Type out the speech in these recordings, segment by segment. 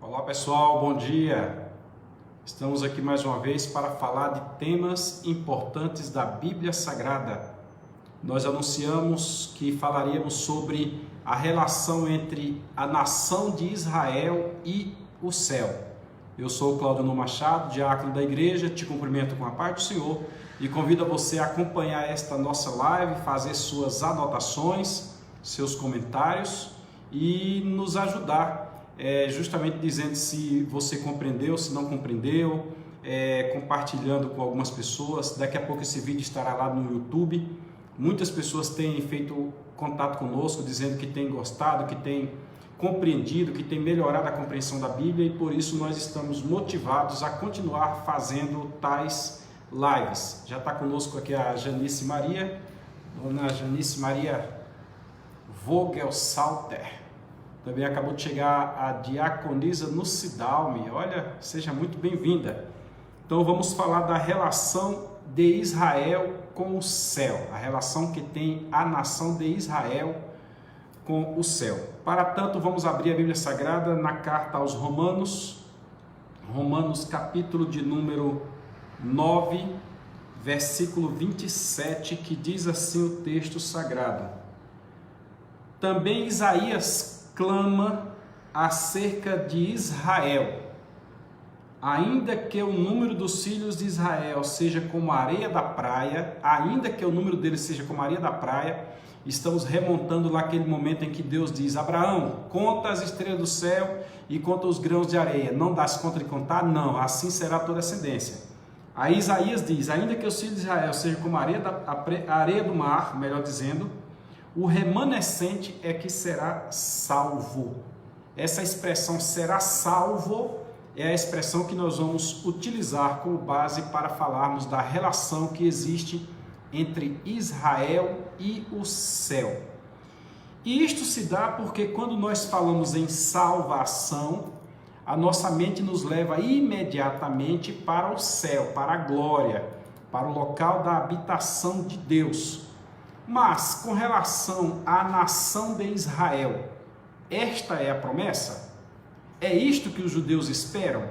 Olá pessoal, bom dia! Estamos aqui mais uma vez para falar de temas importantes da Bíblia Sagrada. Nós anunciamos que falaríamos sobre a relação entre a nação de Israel e o céu. Eu sou o Claudionor Machado, diácono da igreja, te cumprimento com a paz do Senhor e convido a você a acompanhar esta nossa live, fazer suas anotações, seus comentários e nos ajudar justamente dizendo se você compreendeu, se não compreendeu, compartilhando com algumas pessoas. Daqui a pouco esse vídeo estará lá no YouTube. Muitas pessoas têm feito contato conosco, dizendo que têm gostado, que têm compreendido, que têm melhorado a compreensão da Bíblia, e por isso nós estamos motivados a continuar fazendo tais lives. Já está conosco aqui a Janice Maria, dona Janice Maria Vogelsalter. Também acabou de chegar a diaconisa Nucidalme. Olha, seja muito bem-vinda. Então vamos falar da relação de Israel com o céu, a relação que tem a nação de Israel com o céu. Para tanto, vamos abrir a Bíblia Sagrada na carta aos Romanos, capítulo de número 9, versículo 27, que diz assim o texto sagrado: Também Isaías clama acerca de Israel. Ainda que o número dos filhos de Israel seja como a areia da praia, ainda que o número deles seja como a areia da praia, estamos remontando lá aquele momento em que Deus diz: Abraão, conta as estrelas do céu e conta os grãos de areia. Não dás conta de contar? Não, assim será a tua descendência. Aí Isaías diz: ainda que os filhos de Israel sejam como a areia do mar, melhor dizendo, o remanescente é que será salvo. Essa expressão será salvo é a expressão que nós vamos utilizar como base para falarmos da relação que existe entre Israel e o céu. E isto se dá porque quando nós falamos em salvação, a nossa mente nos leva imediatamente para o céu, para a glória, para o local da habitação de Deus. Mas com relação à nação de Israel, esta é a promessa? É isto que os judeus esperam?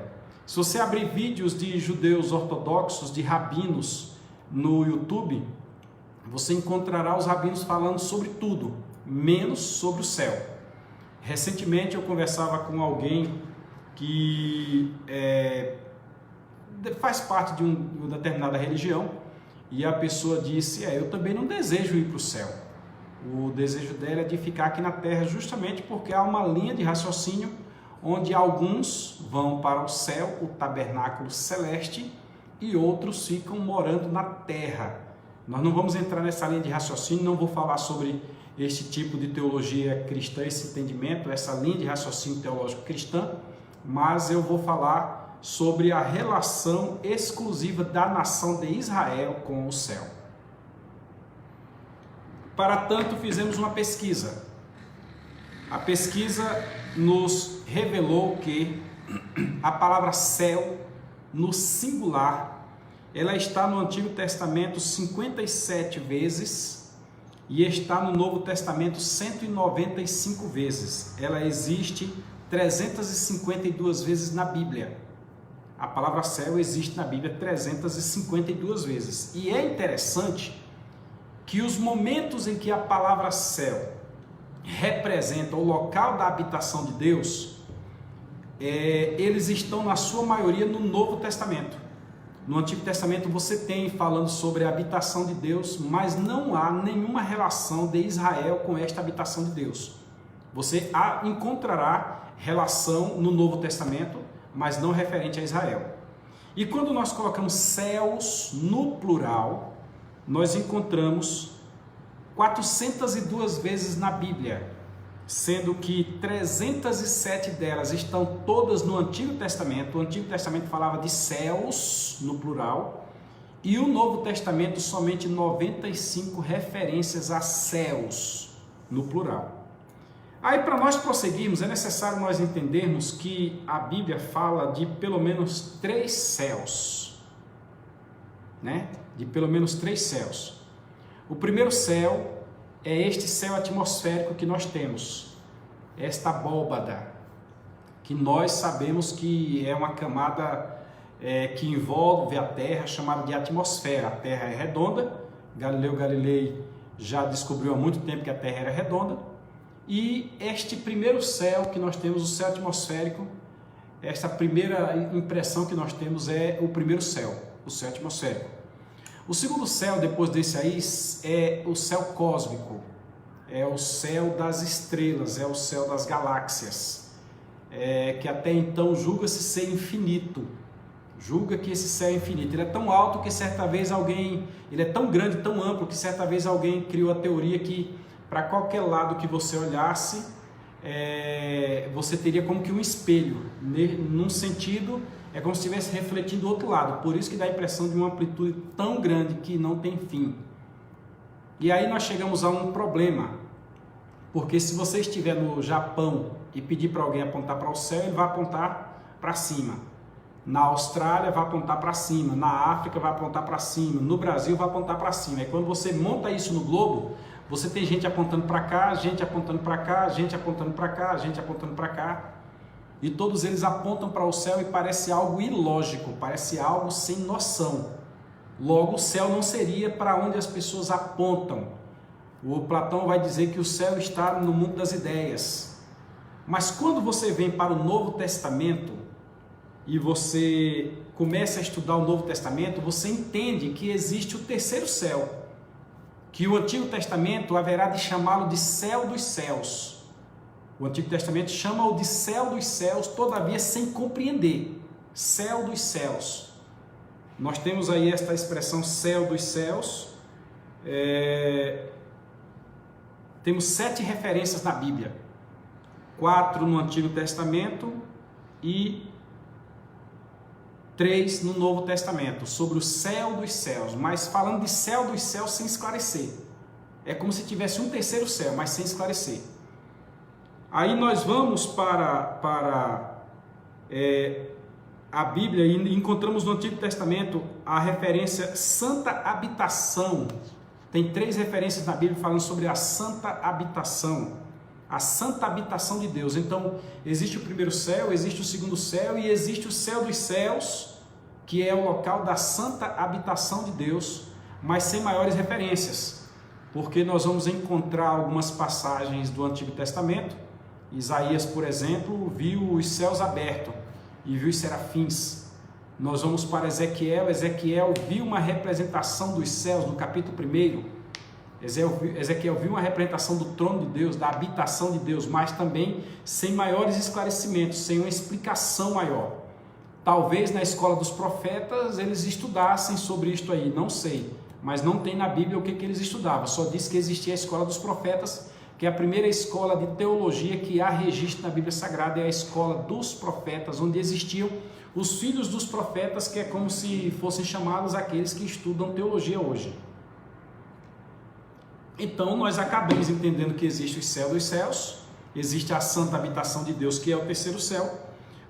Se você abrir vídeos de judeus ortodoxos, de rabinos no YouTube, você encontrará os rabinos falando sobre tudo, menos sobre o céu. Recentemente eu conversava com alguém que faz parte de uma determinada religião, e a pessoa disse: eu também não desejo ir para o céu. O desejo dela é de ficar aqui na terra, justamente porque há uma linha de raciocínio onde alguns vão para o céu, o tabernáculo celeste, e outros ficam morando na terra. Nós não vamos entrar nessa linha de raciocínio, não vou falar sobre este tipo de teologia cristã, esse entendimento, essa linha de raciocínio teológico cristã, mas eu vou falar sobre a relação exclusiva da nação de Israel com o céu. Para tanto, fizemos uma pesquisa. A pesquisa nos revelou que a palavra céu, no singular, ela está no Antigo Testamento 57 vezes e está no Novo Testamento 195 vezes. Ela existe 352 vezes na Bíblia. A palavra céu existe na Bíblia 352 vezes. E é interessante que os momentos em que a palavra céu representa o local da habitação de Deus, eles estão na sua maioria no Novo Testamento. No Antigo Testamento você tem falando sobre a habitação de Deus, mas não há nenhuma relação de Israel com esta habitação de Deus. Você encontrará relação no Novo Testamento, mas não referente a Israel. E quando nós colocamos céus no plural, nós encontramos 402 vezes na Bíblia, sendo que 307 delas estão todas no Antigo Testamento. O Antigo Testamento falava de céus no plural, e o Novo Testamento somente 95 referências a céus no plural. Aí, para nós prosseguirmos, é necessário nós entendermos que a Bíblia fala de pelo menos 3 céus, né? De pelo menos 3 céus. O primeiro céu é este céu atmosférico que nós temos, esta abóbada. que nós sabemos que é uma camada que envolve a Terra, chamada de atmosfera. A Terra é redonda, Galileu Galilei já descobriu há muito tempo que a Terra era redonda, e este primeiro céu que nós temos, o céu atmosférico, esta primeira impressão que nós temos é o primeiro céu, o céu atmosférico. O segundo céu, depois desse aí, é o céu cósmico, é o céu das estrelas, é o céu das galáxias, que até então julga-se ser infinito, julga que esse céu é infinito. Ele é tão alto que certa vez ele é tão grande, tão amplo, que certa vez alguém criou a teoria que para qualquer lado que você olhasse, você teria como que um espelho, num sentido, é como se estivesse refletindo do outro lado, por isso que dá a impressão de uma amplitude tão grande que não tem fim. E aí nós chegamos a um problema, porque se você estiver no Japão e pedir para alguém apontar para o céu, ele vai apontar para cima. Na Austrália vai apontar para cima, na África vai apontar para cima, no Brasil vai apontar para cima. E quando você monta isso no globo, você tem gente apontando para cá, gente apontando para cá, gente apontando para cá, gente apontando para cá. E todos eles apontam para o céu e parece algo ilógico, parece algo sem noção. Logo, o céu não seria para onde as pessoas apontam. O Platão vai dizer que o céu está no mundo das ideias. Mas quando você vem para o Novo Testamento e você começa a estudar o Novo Testamento, você entende que existe o terceiro céu, que o Antigo Testamento haverá de chamá-lo de céu dos céus. O Antigo Testamento chama-o de céu dos céus, todavia sem compreender. Céu dos céus. Nós temos aí esta expressão céu dos céus. Temos 7 referências na Bíblia. 4 no Antigo Testamento e 3 no Novo Testamento, sobre o céu dos céus, mas falando de céu dos céus sem esclarecer. É como se tivesse um terceiro céu, mas sem esclarecer. Aí nós vamos para a Bíblia e encontramos no Antigo Testamento a referência santa habitação. Tem 3 referências na Bíblia falando sobre a santa habitação. A santa habitação de Deus. Então, existe o primeiro céu, existe o segundo céu e existe o céu dos céus, que é o local da santa habitação de Deus, mas sem maiores referências, porque nós vamos encontrar algumas passagens do Antigo Testamento. Isaías, por exemplo, viu os céus abertos e viu os serafins. Nós vamos para Ezequiel viu uma representação dos céus no capítulo 1. Ezequiel viu uma representação do trono de Deus, da habitação de Deus, mas também sem maiores esclarecimentos, sem uma explicação maior. Talvez na escola dos profetas eles estudassem sobre isto aí, não sei, mas não tem na Bíblia o que eles estudavam, só diz que existia a escola dos profetas, que é a primeira escola de teologia que há registro na Bíblia Sagrada, é a escola dos profetas, onde existiam os filhos dos profetas, que é como se fossem chamados aqueles que estudam teologia hoje. Então nós acabamos entendendo que existe o céu dos céus, existe a santa habitação de Deus, que é o terceiro céu,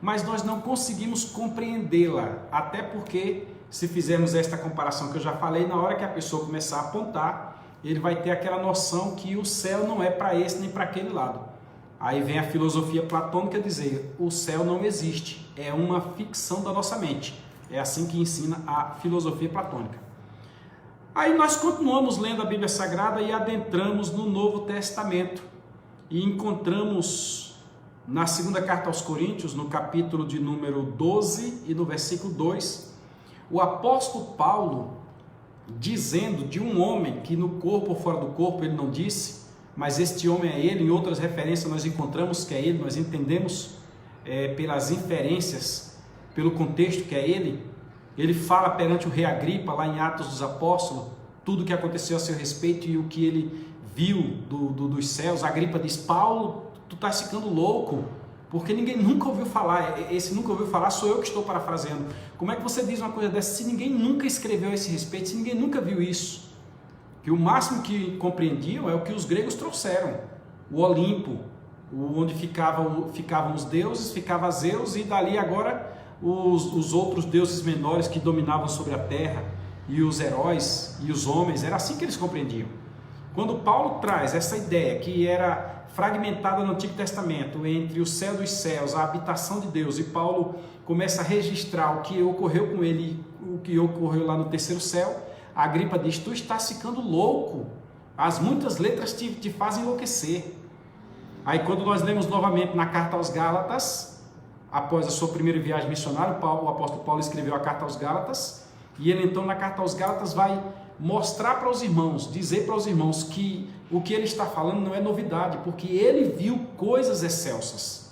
mas nós não conseguimos compreendê-la, até porque, se fizermos esta comparação que eu já falei, na hora que a pessoa começar a apontar, ele vai ter aquela noção que o céu não é para esse nem para aquele lado. Aí vem a filosofia platônica dizer, o céu não existe, é uma ficção da nossa mente. É assim que ensina a filosofia platônica. Aí nós continuamos lendo a Bíblia Sagrada e adentramos no Novo Testamento e encontramos na segunda carta aos Coríntios, no capítulo de número 12 e no versículo 2, o apóstolo Paulo dizendo de um homem que no corpo ou fora do corpo ele não disse, mas este homem é ele. Em outras referências nós encontramos que é ele, nós entendemos pelas inferências, pelo contexto que é ele. Ele fala perante o rei Agripa, lá em Atos dos Apóstolos, tudo o que aconteceu a seu respeito e o que ele viu dos céus. Agripa diz, Paulo, tu estás ficando louco, porque ninguém nunca ouviu falar, esse nunca ouviu falar sou eu que estou parafraseando. Como é que você diz uma coisa dessa se ninguém nunca escreveu a esse respeito, se ninguém nunca viu isso? Que o máximo que compreendiam é o que os gregos trouxeram, o Olimpo, onde ficavam os deuses, ficava Zeus, e dali agora os outros deuses menores que dominavam sobre a terra, e os heróis e os homens, era assim que eles compreendiam. Quando Paulo traz essa ideia que era fragmentada no Antigo Testamento entre o céu dos céus, a habitação de Deus, e Paulo começa a registrar o que ocorreu com ele, o que ocorreu lá no terceiro céu, a Agripa diz: tu estás ficando louco, as muitas letras te fazem enlouquecer. Aí quando nós lemos novamente na carta aos Gálatas, após a sua primeira viagem missionária, o apóstolo Paulo escreveu a carta aos Gálatas, e ele então na carta aos Gálatas vai mostrar para os irmãos, dizer para os irmãos que o que ele está falando não é novidade, porque ele viu coisas excelsas.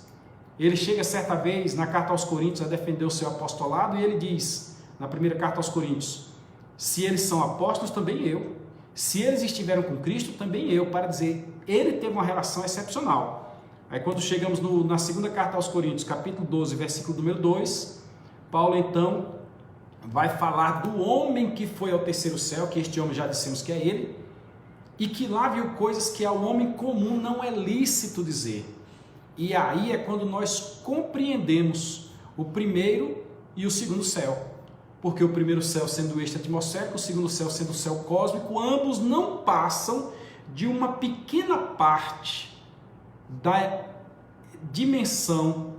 Ele chega certa vez na carta aos Coríntios a defender o seu apostolado, e ele diz, na primeira carta aos Coríntios: se eles são apóstolos, também eu. Se eles estiveram com Cristo, também eu, para dizer, ele teve uma relação excepcional. Aí quando chegamos na segunda carta aos Coríntios, capítulo 12, versículo número 2, Paulo então vai falar do homem que foi ao terceiro céu, que este homem já dissemos que é ele, e que lá viu coisas que ao homem comum não é lícito dizer. E aí é quando nós compreendemos o primeiro e o segundo céu. Porque o primeiro céu sendo extra-atmosférico, o segundo céu sendo o céu cósmico, ambos não passam de uma pequena parte da dimensão,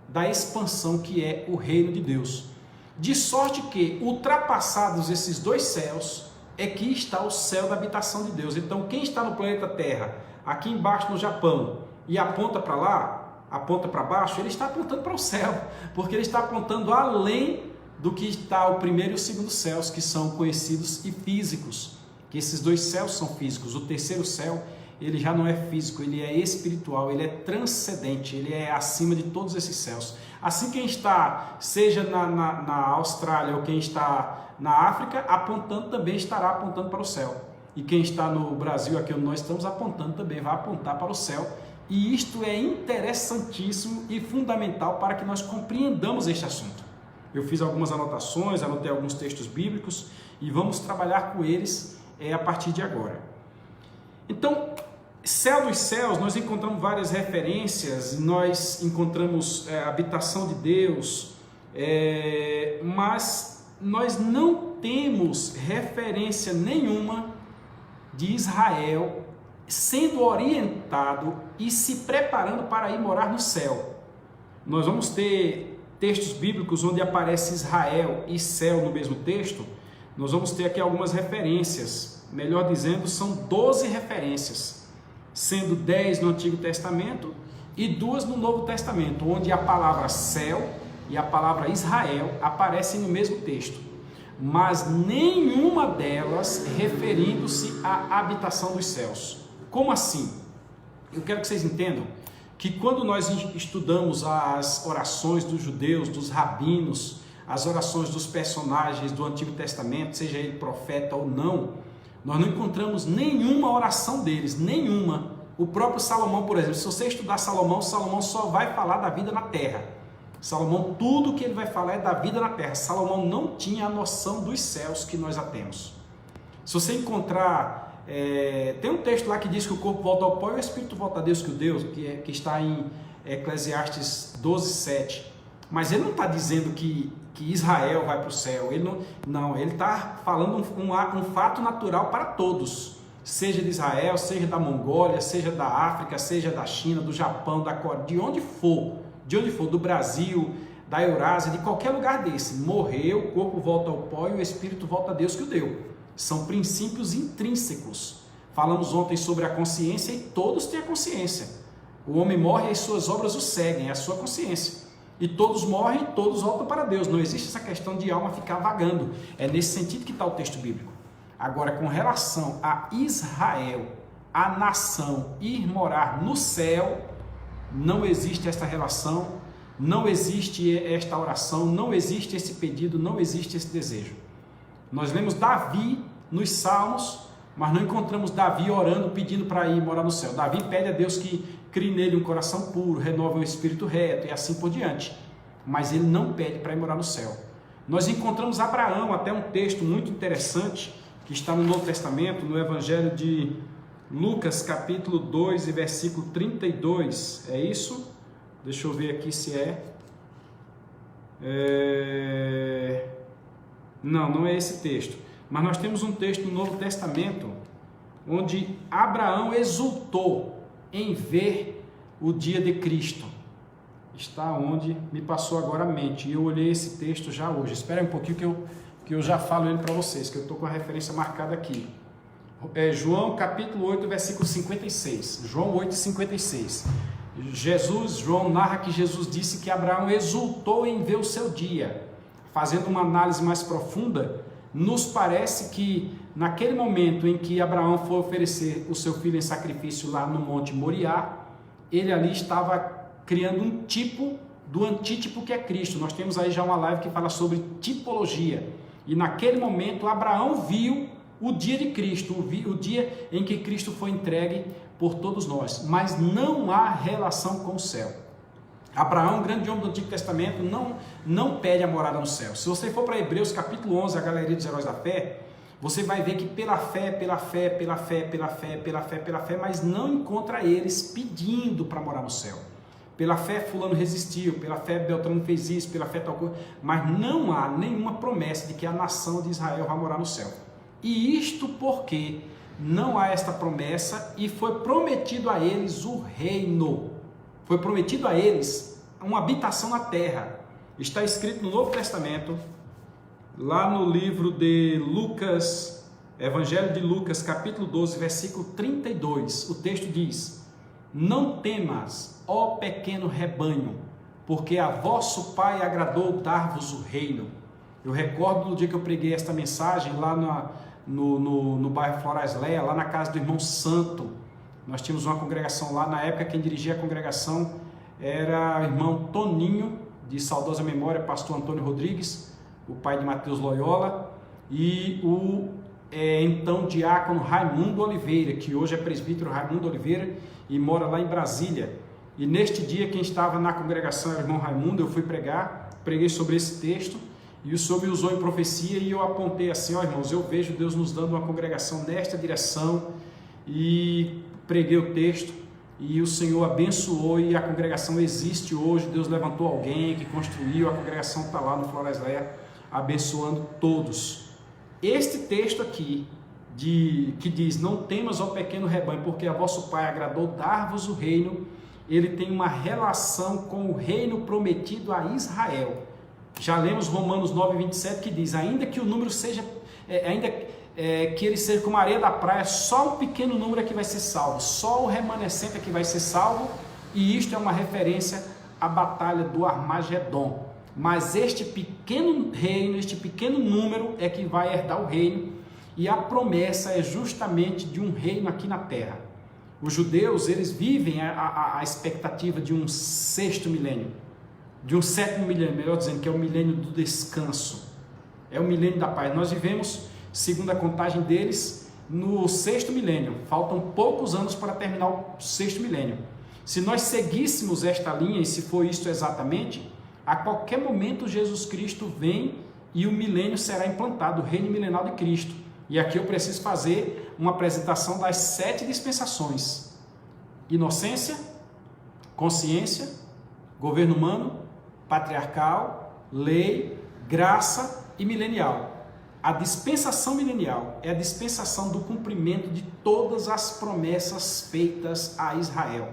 da expansão que é o reino de Deus. De sorte que, ultrapassados esses dois céus, é que está o céu da habitação de Deus. Então, quem está no planeta Terra, aqui embaixo no Japão, e aponta para lá, aponta para baixo, ele está apontando para o céu, porque ele está apontando além do que está o primeiro e o segundo céus, que são conhecidos e físicos, que esses dois céus são físicos. O terceiro céu, ele já não é físico, ele é espiritual, ele é transcendente, ele é acima de todos esses céus. Assim, quem está, seja na Austrália ou quem está na África, apontando também estará apontando para o céu. E quem está no Brasil, aqui onde nós estamos, apontando também, vai apontar para o céu. E isto é interessantíssimo e fundamental para que nós compreendamos este assunto. Eu fiz algumas anotações, anotei alguns textos bíblicos e vamos trabalhar com eles a partir de agora. Então, céu dos céus, nós encontramos várias referências, nós encontramos a habitação de Deus, mas nós não temos referência nenhuma de Israel sendo orientado e se preparando para ir morar no céu. Nós vamos ter textos bíblicos onde aparece Israel e céu no mesmo texto. Nós vamos ter aqui algumas referências, melhor dizendo, são 12 referências, sendo 10 no Antigo Testamento e 2 no Novo Testamento, onde a palavra céu e a palavra Israel aparecem no mesmo texto, mas nenhuma delas referindo-se à habitação dos céus. Como assim? Eu quero que vocês entendam que quando nós estudamos as orações dos judeus, dos rabinos, as orações dos personagens do Antigo Testamento, seja ele profeta ou não, nós não encontramos nenhuma oração deles, nenhuma. O próprio Salomão, por exemplo, se você estudar Salomão, Salomão só vai falar da vida na terra. Salomão, tudo que ele vai falar é da vida na terra. Salomão não tinha a noção dos céus que nós já temos. Se você encontrar, tem um texto lá que diz que o corpo volta ao pó e o espírito volta a Deus que o deu, que está em Eclesiastes 12:7. Mas ele não está dizendo que Israel vai para o céu. Ele não, ele está falando um fato natural para todos, seja de Israel, seja da Mongólia, seja da África, seja da China, do Japão, da Coreia, de onde for, do Brasil, da Eurásia, de qualquer lugar desse. Morreu, o corpo volta ao pó e o espírito volta a Deus que o deu. São princípios intrínsecos. Falamos ontem sobre a consciência e todos têm a consciência. O homem morre e as suas obras o seguem, é a sua consciência. E todos morrem e todos voltam para Deus. Não existe essa questão de alma ficar vagando. É nesse sentido que está o texto bíblico. Agora, com relação a Israel, a nação ir morar no céu, não existe esta relação, não existe esta oração, não existe esse pedido, não existe esse desejo. Nós lemos Davi nos Salmos, mas não encontramos Davi orando, pedindo para ir morar no céu. Davi pede a Deus que crie nele um coração puro, renove um espírito reto e assim por diante. Mas ele não pede para ir morar no céu. Nós encontramos Abraão, até um texto muito interessante, que está no Novo Testamento, no Evangelho de Lucas, capítulo 2 e versículo 32. É isso? Deixa eu ver aqui se Não é esse texto. Mas nós temos um texto no Novo Testamento, onde Abraão exultou em ver o dia de Cristo. Está onde me passou agora a mente, e eu olhei esse texto já hoje. Espera um pouquinho que eu já falo ele para vocês, que eu estou com a referência marcada aqui. João capítulo 8, versículo 56. João 8, 56. João narra que Jesus disse que Abraão exultou em ver o seu dia. Fazendo uma análise mais profunda, nos parece que naquele momento em que Abraão foi oferecer o seu filho em sacrifício lá no Monte Moriá, ele ali estava criando um tipo do antítipo que é Cristo. Nós temos aí já uma live que fala sobre tipologia. E naquele momento Abraão viu o dia de Cristo, o dia em que Cristo foi entregue por todos nós. Mas não há relação com o céu. Abraão, grande homem do Antigo Testamento, não pede a morada no céu. Se você for para Hebreus capítulo 11, a galeria dos heróis da fé, você vai ver que pela fé, mas não encontra eles pedindo para morar no céu. Pela fé fulano resistiu, pela fé Beltrano fez isso, pela fé tal coisa, mas não há nenhuma promessa de que a nação de Israel vai morar no céu. E isto porque não há esta promessa e foi prometido a eles o reino. Foi prometido a eles uma habitação na terra. Está escrito no Novo Testamento, lá no livro de Lucas, Evangelho de Lucas, capítulo 12, versículo 32. O texto diz: não temas, ó pequeno rebanho, porque a vosso Pai agradou dar-vos o reino. Eu recordo do dia que eu preguei esta mensagem lá no bairro Floresleia, lá na casa do irmão Santo. Nós tínhamos uma congregação lá, na época quem dirigia a congregação era o irmão Toninho, de saudosa memória, pastor Antônio Rodrigues, o pai de Mateus Loyola, e o então diácono Raimundo Oliveira, que hoje é presbítero Raimundo Oliveira e mora lá em Brasília. E neste dia quem estava na congregação era o irmão Raimundo. Eu fui preguei sobre esse texto, e o Senhor me usou em profecia, e eu apontei assim: ó irmãos, eu vejo Deus nos dando uma congregação nesta direção, e preguei o texto, e o Senhor abençoou, e a congregação existe hoje. Deus levantou alguém que construiu, a congregação está lá no Floresleia, abençoando todos. Este texto aqui, que diz: não temas, ó pequeno rebanho, porque a vosso Pai agradou dar-vos o reino, ele tem uma relação com o reino prometido a Israel. Já lemos Romanos 9, 27, que diz: ainda que o número seja, que ele seja como a areia da praia, só um pequeno número é que vai ser salvo, só o remanescente é que vai ser salvo, e isto é uma referência à batalha do Armagedon. Mas este pequeno reino, este pequeno número é que vai herdar o reino, e a promessa é justamente de um reino aqui na terra. Os judeus, eles vivem a expectativa de um sexto milênio, de um sétimo milênio, melhor dizendo, que é o milênio do descanso, é o milênio da paz. Nós vivemos, segundo a contagem deles, no sexto milênio. Faltam poucos anos para terminar o sexto milênio. Se nós seguíssemos esta linha, e se for isto exatamente, a qualquer momento Jesus Cristo vem e o milênio será implantado, o reino milenal de Cristo. E aqui eu preciso fazer uma apresentação das 7 dispensações: inocência, consciência, governo humano, patriarcal, lei, graça e milenial. A dispensação milenial é a dispensação do cumprimento de todas as promessas feitas a Israel.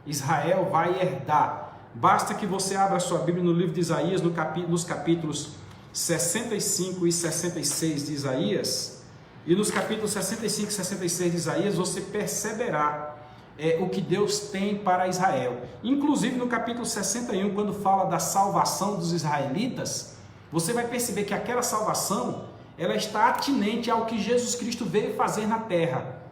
Israel vai herdar. Basta que você abra a sua Bíblia no livro de Isaías, nos capítulos 65 e 66 de Isaías, e nos capítulos 65 e 66 de Isaías você perceberá o que Deus tem para Israel. Inclusive no capítulo 61, quando fala da salvação dos israelitas, você vai perceber que aquela salvação, ela está atinente ao que Jesus Cristo veio fazer na terra.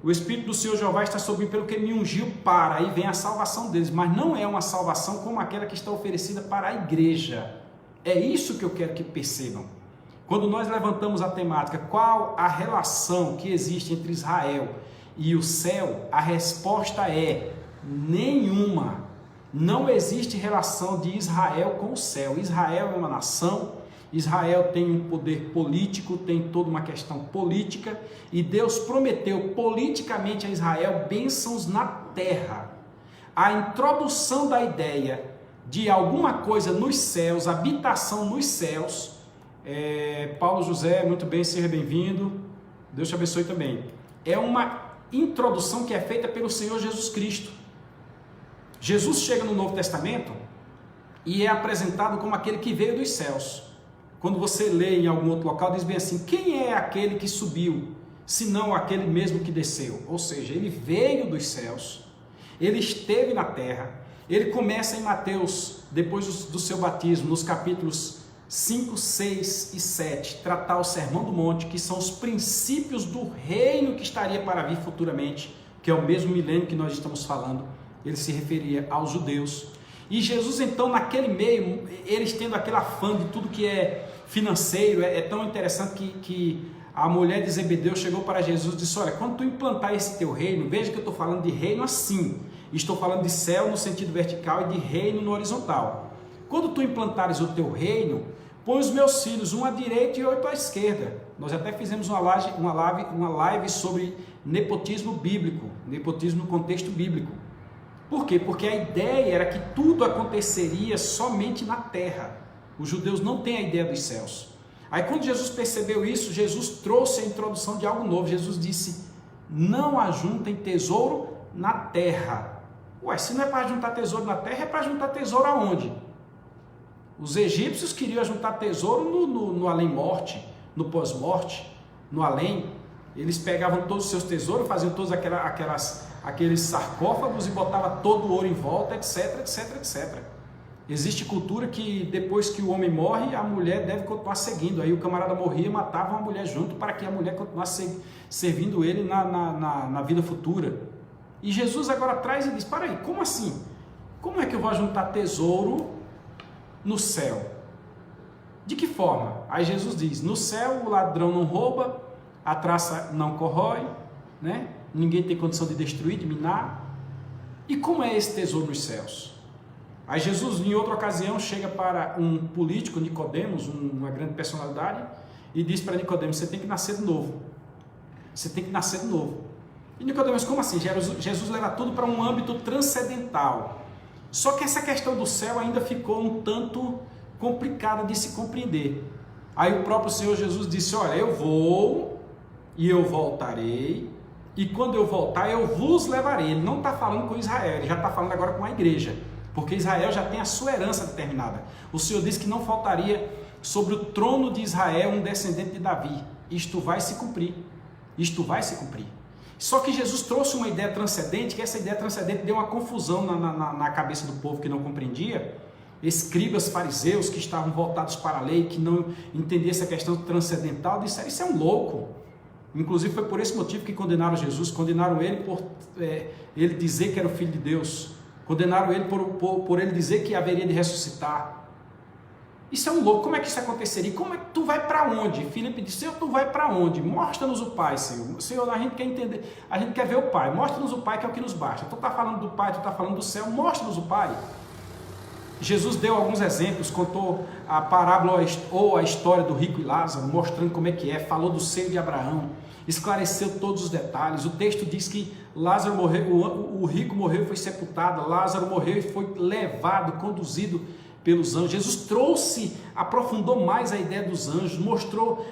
O Espírito do Senhor Jeová está sobre mim, pelo que me ungiu para, aí vem a salvação deles, mas não é uma salvação como aquela que está oferecida para a igreja. É isso que eu quero que percebam. Quando nós levantamos a temática, qual a relação que existe entre Israel e o céu, a resposta é nenhuma. Não existe relação de Israel com o céu. Israel é uma nação, Israel tem um poder político, tem toda uma questão política, e Deus prometeu politicamente a Israel bênçãos na terra. A introdução da ideia de alguma coisa nos céus, habitação nos céus, Paulo José, muito bem, seja bem-vindo. Deus te abençoe também. É uma introdução que é feita pelo Senhor Jesus Cristo. Jesus chega no Novo Testamento e é apresentado como aquele que veio dos céus. Quando você lê em algum outro local, diz bem assim: quem é aquele que subiu, senão aquele mesmo que desceu? Ou seja, ele veio dos céus, ele esteve na terra. Ele começa em Mateus, depois do seu batismo, nos capítulos 5, 6 e 7, tratar o Sermão do Monte, que são os princípios do reino que estaria para vir futuramente, que é o mesmo milênio que nós estamos falando. Ele se referia aos judeus. E Jesus, então, naquele meio, eles tendo aquele afã de tudo que é financeiro, é tão interessante que a mulher de Zebedeu chegou para Jesus e disse: olha, quando tu implantar esse teu reino, veja que eu estou falando de reino assim, estou falando de céu no sentido vertical e de reino no horizontal. Quando tu implantares o teu reino, põe os meus filhos, um à direita e outro à esquerda. Nós até fizemos uma live sobre nepotismo bíblico, nepotismo no contexto bíblico. Por quê? Porque a ideia era que tudo aconteceria somente na terra. Os judeus não têm a ideia dos céus. Aí quando Jesus percebeu isso, Jesus trouxe a introdução de algo novo. Jesus disse: não ajuntem tesouro na terra. Ué, se não é para juntar tesouro na terra, é para juntar tesouro aonde? Os egípcios queriam juntar tesouro no além-morte, no pós-morte, no além. Eles pegavam todos os seus tesouros, faziam todos aqueles sarcófagos e botavam todo o ouro em volta, etc, etc, etc. Existe cultura que depois que o homem morre, a mulher deve continuar seguindo. Aí o camarada morria e matava uma mulher junto para que a mulher continuasse servindo ele na vida futura. E Jesus agora traz e diz: para aí, como assim? Como é que eu vou juntar tesouro no céu? De que forma? Aí Jesus diz: no céu o ladrão não rouba, a traça não corrói, né? Ninguém tem condição de destruir, de minar. E como é esse tesouro nos céus? Aí Jesus, em outra ocasião, chega para um político, Nicodemos, uma grande personalidade, e diz para Nicodemos: você tem que nascer de novo. Você tem que nascer de novo. E Nicodemos: como assim? Jesus leva tudo para um âmbito transcendental. Só que essa questão do céu ainda ficou um tanto complicada de se compreender. Aí o próprio Senhor Jesus disse: olha, eu vou e eu voltarei, e quando eu voltar eu vos levarei. Ele não está falando com Israel, ele já está falando agora com a igreja, porque Israel já tem a sua herança determinada. O Senhor disse que não faltaria sobre o trono de Israel um descendente de Davi. Isto vai se cumprir. Isto vai se cumprir. Só que Jesus trouxe uma ideia transcendente, que essa ideia transcendente deu uma confusão na cabeça do povo que não compreendia. Escribas, fariseus que estavam voltados para a lei, que não entendiam essa questão transcendental, disseram: isso é um louco. Inclusive foi por esse motivo que condenaram Jesus, condenaram ele por ele dizer que era o Filho de Deus, condenaram ele por ele dizer que haveria de ressuscitar. Isso é um louco, como é que isso aconteceria? Como é que tu vai para onde? Filipe disse: Senhor, tu vai para onde? Mostra-nos o Pai, Senhor. Senhor, a gente quer entender, a gente quer ver o Pai, mostra-nos o Pai, que é o que nos basta. Tu está falando do Pai, tu está falando do céu, mostra-nos o Pai. Jesus deu alguns exemplos, contou a parábola ou a história do rico e Lázaro, mostrando como é que é, falou do seio de Abraão, esclareceu todos os detalhes. O texto diz que Lázaro morreu, o rico morreu e foi sepultado, Lázaro morreu e foi levado, conduzido pelos anjos. Jesus trouxe, aprofundou mais a ideia dos anjos, mostrou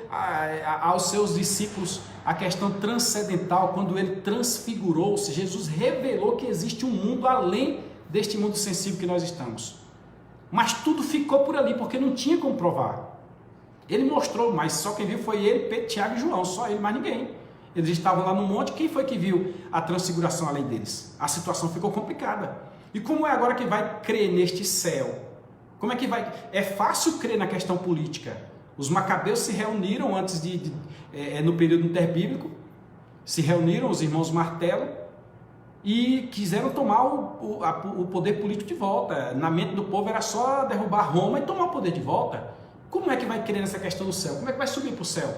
aos seus discípulos a questão transcendental. Quando ele transfigurou-se, Jesus revelou que existe um mundo além deste mundo sensível que nós estamos. Mas tudo ficou por ali, porque não tinha como provar. Ele mostrou, mas só quem viu foi ele, Pedro, Tiago e João, só ele, mais ninguém. Eles estavam lá no monte, quem foi que viu a transfiguração além deles? A situação ficou complicada. E como é agora que vai crer neste céu? Como é que vai? É fácil crer na questão política. Os macabeus se reuniram antes no período interbíblico, se reuniram os irmãos Martelo e quiseram tomar o poder político de volta. Na mente do povo era só derrubar Roma e tomar o poder de volta. Como é que vai crer nessa questão do céu? Como é que vai subir para o céu?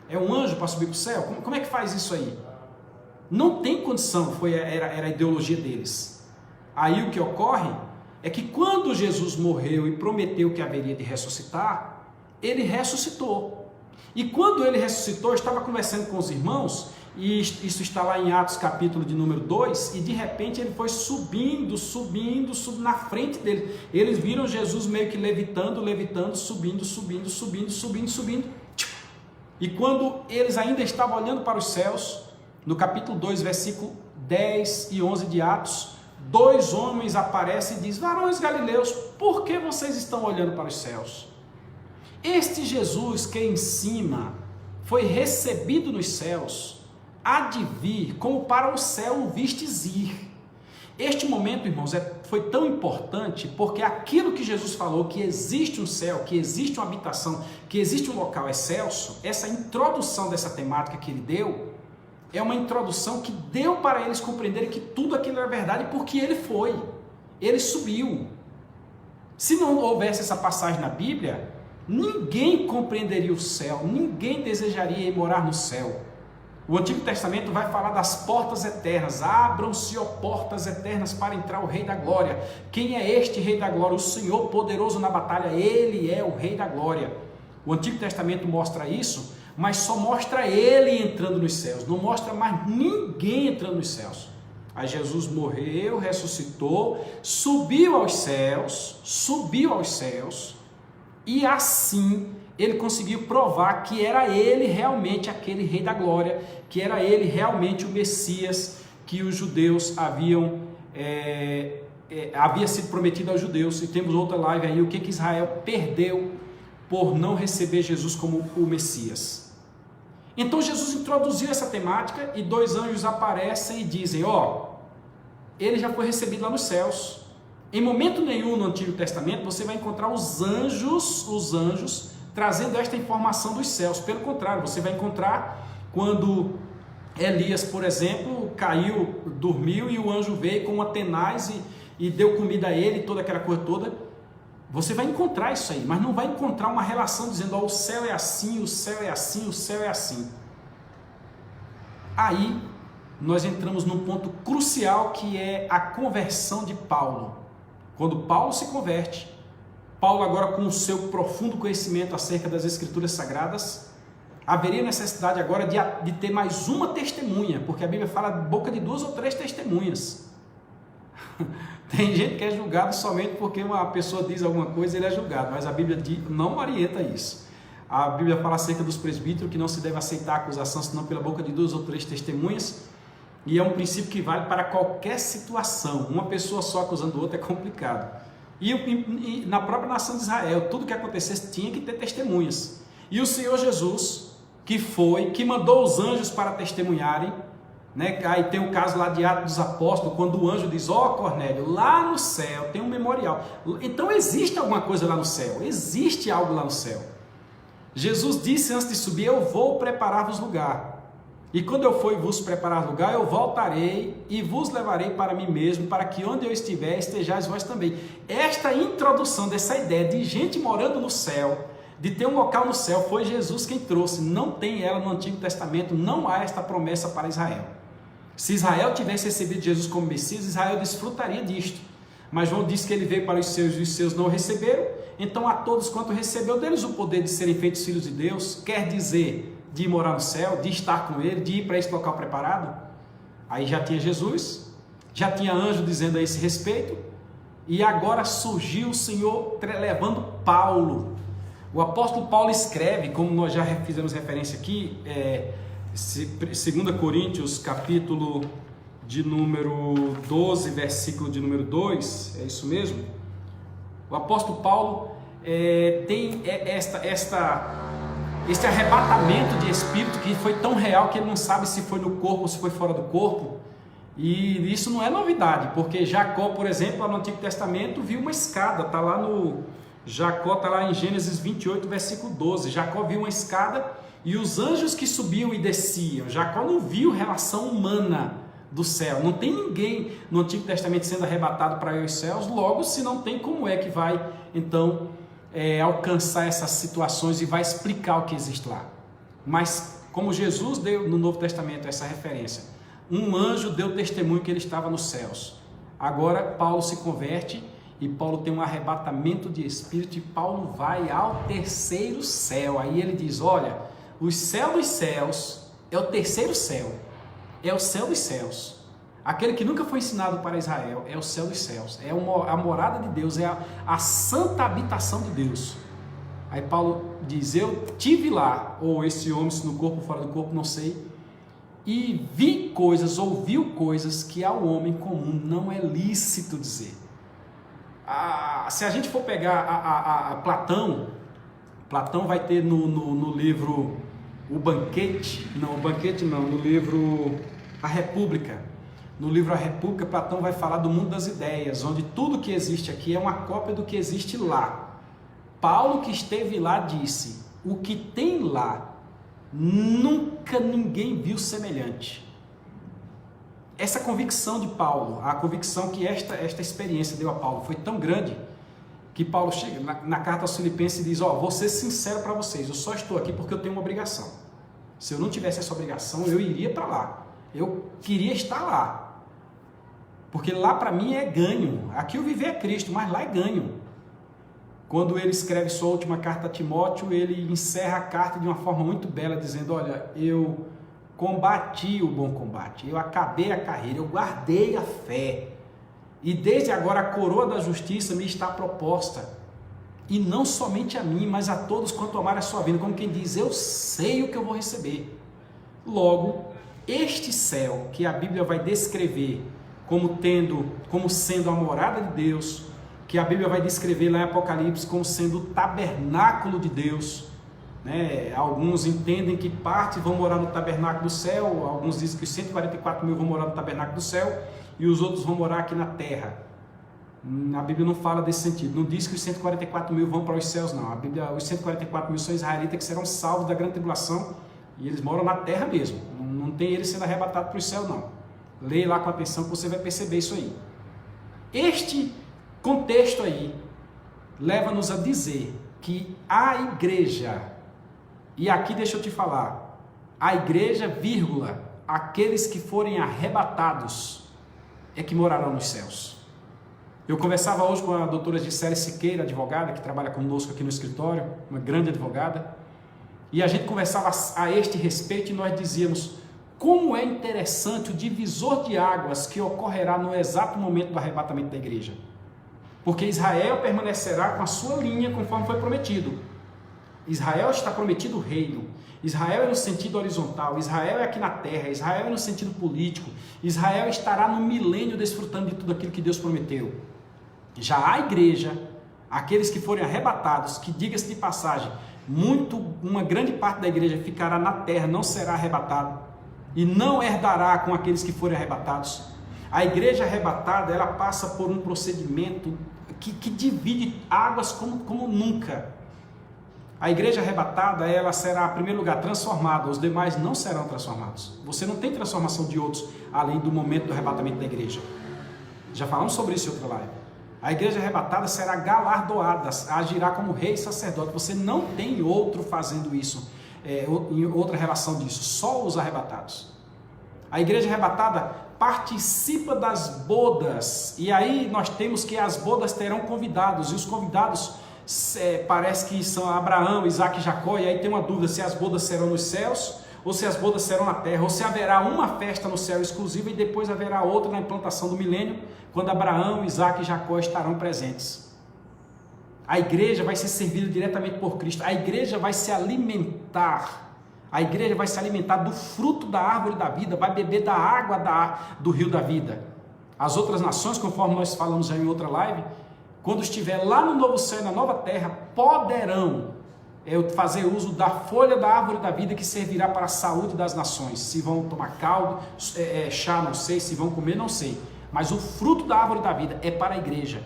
É um anjo para subir para o céu? Como é que faz isso aí? Não tem condição, era a ideologia deles. Aí o que ocorre é que quando Jesus morreu e prometeu que haveria de ressuscitar, ele ressuscitou. E quando ele ressuscitou, eu estava conversando com os irmãos, e isso está lá em Atos capítulo de número 2, e de repente ele foi subindo na frente dele. Eles viram Jesus meio que levitando, subindo. E quando eles ainda estavam olhando para os céus, no capítulo 2, versículo 10 e 11 de Atos, dois homens aparecem e dizem: varões galileus, por que vocês estão olhando para os céus? Este Jesus que em cima foi recebido nos céus, há de vir como para o céu o vistes ir. Este momento, irmãos, foi tão importante porque aquilo que Jesus falou, que existe um céu, que existe uma habitação, que existe um local excelso, essa introdução dessa temática que ele deu, é uma introdução que deu para eles compreenderem que tudo aquilo era verdade, porque ele foi, ele subiu. Se não houvesse essa passagem na Bíblia, ninguém compreenderia o céu, ninguém desejaria ir morar no céu. O Antigo Testamento vai falar das portas eternas. Abram-se, ó portas eternas, para entrar o Rei da Glória. Quem é este Rei da Glória? O Senhor poderoso na batalha. Ele é o Rei da Glória. O Antigo Testamento mostra isso, mas só mostra ele entrando nos céus. Não mostra mais ninguém entrando nos céus. Aí Jesus morreu, ressuscitou, subiu aos céus, e assim ele conseguiu provar que era ele realmente aquele Rei da Glória, que era ele realmente o Messias que os judeus havia sido prometido aos judeus. E temos outra live aí, o que Israel perdeu por não receber Jesus como o Messias. Então Jesus introduziu essa temática e dois anjos aparecem e dizem: ele já foi recebido lá nos céus. Em momento nenhum no Antigo Testamento você vai encontrar os anjos trazendo esta informação dos céus. Pelo contrário, você vai encontrar quando Elias, por exemplo, caiu, dormiu, e o anjo veio com uma tenaz e deu comida a ele, toda aquela coisa toda. Você vai encontrar isso aí, mas não vai encontrar uma relação dizendo: o céu é assim, o céu é assim, o céu é assim. Aí nós entramos num ponto crucial, que é a conversão de Paulo. Quando Paulo se converte, Paulo agora, com o seu profundo conhecimento acerca das Escrituras Sagradas, haveria necessidade agora de ter mais uma testemunha, porque a Bíblia fala de boca de 2 ou 3 testemunhas. Tem gente que é julgado somente porque uma pessoa diz alguma coisa, ele é julgado, mas a Bíblia não orienta isso. A Bíblia fala acerca dos presbíteros, que não se deve aceitar a acusação senão pela boca de 2 ou 3 testemunhas, e é um princípio que vale para qualquer situação. Uma pessoa só acusando outra é complicado. E na própria nação de Israel, tudo que acontecesse tinha que ter testemunhas. E o Senhor Jesus, que mandou os anjos para testemunharem, né? Aí tem o caso lá de Atos dos Apóstolos, quando o anjo diz: Cornélio, lá no céu tem um memorial. Então existe alguma coisa lá no céu, existe algo lá no céu. Jesus disse antes de subir: eu vou preparar-vos lugar. E quando eu for vos preparar lugar, eu voltarei e vos levarei para mim mesmo, para que onde eu estiver, estejais vós também. Esta introdução dessa ideia de gente morando no céu, de ter um local no céu, foi Jesus quem trouxe. Não tem ela no Antigo Testamento, não há esta promessa para Israel. Se Israel tivesse recebido Jesus como Messias, Israel desfrutaria disto. Mas João disse que ele veio para os seus e os seus não receberam. Então a todos quanto recebeu deles o poder de serem feitos filhos de Deus, quer dizer, de morar no céu, de estar com ele, de ir para esse local preparado. Aí já tinha Jesus, já tinha anjo dizendo a esse respeito, e agora surgiu o Senhor levando Paulo. O apóstolo Paulo escreve, como nós já fizemos referência aqui, 2 Coríntios, capítulo de número 12, versículo de número 2, é isso mesmo? O apóstolo Paulo tem este arrebatamento de espírito que foi tão real que ele não sabe se foi no corpo ou se foi fora do corpo. E isso não é novidade, porque Jacó, por exemplo, lá no Antigo Testamento, viu uma escada. Jacó está lá em Gênesis 28, versículo 12. Jacó viu uma escada e os anjos que subiam e desciam. Jacó não viu relação humana do céu. Não tem ninguém no Antigo Testamento sendo arrebatado para ir aos céus. Logo, se não tem, como é que vai, então, alcançar essas situações e vai explicar o que existe lá? Mas como Jesus deu no Novo Testamento essa referência, um anjo deu testemunho que ele estava nos céus. Agora Paulo se converte e Paulo tem um arrebatamento de espírito e Paulo vai ao terceiro céu. Aí ele diz: olha, o céu dos céus é o terceiro céu, é o céu dos céus. Aquele que nunca foi ensinado para Israel é o céu dos céus, é a morada de Deus, é a santa habitação de Deus. Aí Paulo diz, eu tive lá, ou esse homem, se no corpo ou fora do corpo, não sei, e vi coisas, ouviu coisas que ao homem comum não é lícito dizer. Se a gente for pegar a Platão vai ter no livro no livro A República. No livro A República, Platão vai falar do mundo das ideias, onde tudo que existe aqui é uma cópia do que existe lá. Paulo, que esteve lá, disse, o que tem lá, nunca ninguém viu semelhante. Essa convicção de Paulo, a convicção que esta experiência deu a Paulo, foi tão grande, que Paulo chega na carta aos Filipenses e diz, vou ser sincero para vocês, eu só estou aqui porque eu tenho uma obrigação. Se eu não tivesse essa obrigação, eu iria para lá. Eu queria estar lá. Porque lá para mim é ganho. Aqui eu viver é Cristo, mas lá é ganho. Quando ele escreve sua última carta a Timóteo, ele encerra a carta de uma forma muito bela, dizendo, olha, eu combati o bom combate, eu acabei a carreira, eu guardei a fé. E desde agora a coroa da justiça me está proposta. E não somente a mim, mas a todos quanto amarem a sua vida. Como quem diz, eu sei o que eu vou receber. Logo, este céu que a Bíblia vai descrever como sendo a morada de Deus, que a Bíblia vai descrever lá em Apocalipse como sendo o tabernáculo de Deus, né? Alguns entendem que parte vão morar no tabernáculo do céu, alguns dizem que os 144 mil vão morar no tabernáculo do céu e os outros vão morar aqui na terra. A Bíblia não fala desse sentido, não diz que os 144 mil vão para os céus, não. A Bíblia, os 144 mil são israelitas que serão salvos da grande tribulação e eles moram na terra mesmo, não tem eles sendo arrebatados para os céus, não. Leia lá com atenção que você vai perceber isso aí. Este contexto aí leva-nos a dizer que a igreja, e aqui deixa eu te falar, a igreja, vírgula, aqueles que forem arrebatados é que morarão nos céus. Eu conversava hoje com a doutora Gisele Siqueira, advogada, que trabalha conosco aqui no escritório, uma grande advogada, e a gente conversava a este respeito e nós dizíamos como é interessante o divisor de águas que ocorrerá no exato momento do arrebatamento da igreja. Porque Israel permanecerá com a sua linha conforme foi prometido. Israel está prometido o reino. Israel é no sentido horizontal, Israel é aqui na terra, Israel é no sentido político, Israel estará no milênio desfrutando de tudo aquilo que Deus prometeu. Já a igreja, aqueles que forem arrebatados, que diga-se de passagem, uma grande parte da igreja ficará na terra, não será arrebatado e não herdará com aqueles que forem arrebatados. A igreja arrebatada, ela passa por um procedimento que divide águas como nunca. A igreja arrebatada, ela será, em primeiro lugar, transformada, os demais não serão transformados. Você não tem transformação de outros, além do momento do arrebatamento da igreja. Já falamos sobre isso em outra live. A igreja arrebatada será galardoada, agirá como rei e sacerdote. Você não tem outro fazendo isso, em outra relação disso, só os arrebatados. A igreja arrebatada participa das bodas, e aí nós temos que as bodas terão convidados, e os convidados parece que são Abraão, Isaac e Jacó, e aí tem uma dúvida se as bodas serão nos céus, ou se as bodas serão na terra, ou se haverá uma festa no céu exclusiva e depois haverá outra na implantação do milênio, quando Abraão, Isaac e Jacó estarão presentes. A igreja vai ser servida diretamente por Cristo, a igreja vai se alimentar do fruto da árvore da vida, vai beber da água do rio da vida. As outras nações, conforme nós falamos já em outra live, quando estiver lá no novo céu e na nova terra, poderão fazer uso da folha da árvore da vida que servirá para a saúde das nações. Se vão tomar caldo, chá, não sei, se vão comer, não sei. Mas o fruto da árvore da vida é para a igreja.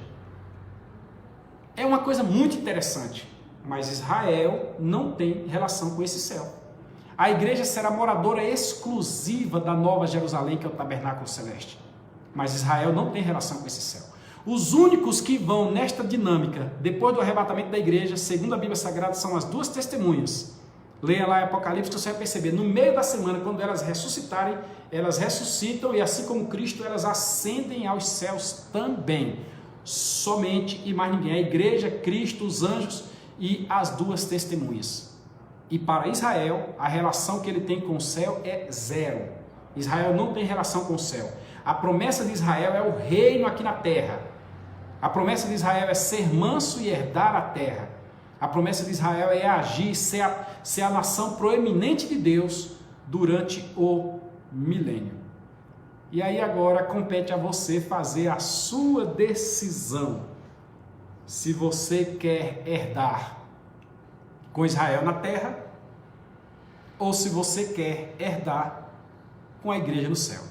É uma coisa muito interessante, mas Israel não tem relação com esse céu. A igreja será moradora exclusiva da Nova Jerusalém, que é o tabernáculo celeste. Mas Israel não tem relação com esse céu. Os únicos que vão nesta dinâmica, depois do arrebatamento da igreja, segundo a Bíblia Sagrada, são as duas testemunhas. Leia lá em Apocalipse, você vai perceber, no meio da semana, quando elas ressuscitarem, elas ressuscitam e assim como Cristo, elas ascendem aos céus também. Somente e mais ninguém. A igreja, Cristo, os anjos e as duas testemunhas. E para Israel, a relação que ele tem com o céu é zero. Israel não tem relação com o céu. A promessa de Israel é o reino aqui na terra. A promessa de Israel é ser manso e herdar a terra. A promessa de Israel é agir, ser a nação proeminente de Deus durante o milênio. E aí agora compete a você fazer a sua decisão. Se você quer herdar com Israel na terra, ou se você quer herdar com a igreja no céu.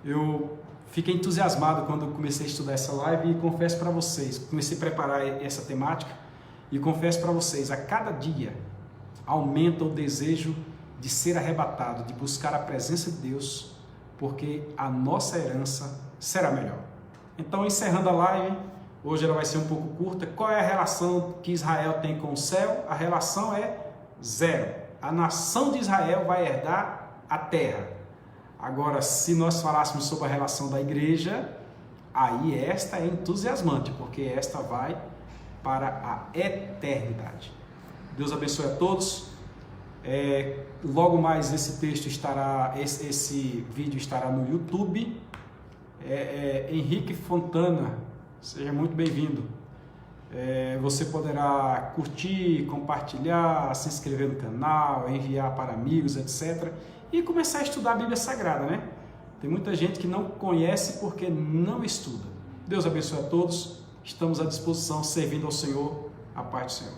Eu fiquei entusiasmado quando comecei a estudar essa live e confesso para vocês, comecei a preparar essa temática e confesso para vocês, a cada dia aumenta o desejo de ser arrebatado, de buscar a presença de Deus, porque a nossa herança será melhor. Então, encerrando a live, hoje ela vai ser um pouco curta. Qual é a relação que Israel tem com o céu? A relação é zero. A nação de Israel vai herdar a terra. Agora, se nós falássemos sobre a relação da igreja, aí esta é entusiasmante, porque esta vai para a eternidade. Deus abençoe a todos. Logo mais esse texto estará, esse vídeo estará no YouTube. Henrique Fontana, seja muito bem-vindo. Você poderá curtir, compartilhar, se inscrever no canal, enviar para amigos, etc. E começar a estudar a Bíblia Sagrada, né? Tem muita gente que não conhece porque não estuda. Deus abençoe a todos. Estamos à disposição, servindo ao Senhor. A paz do Senhor.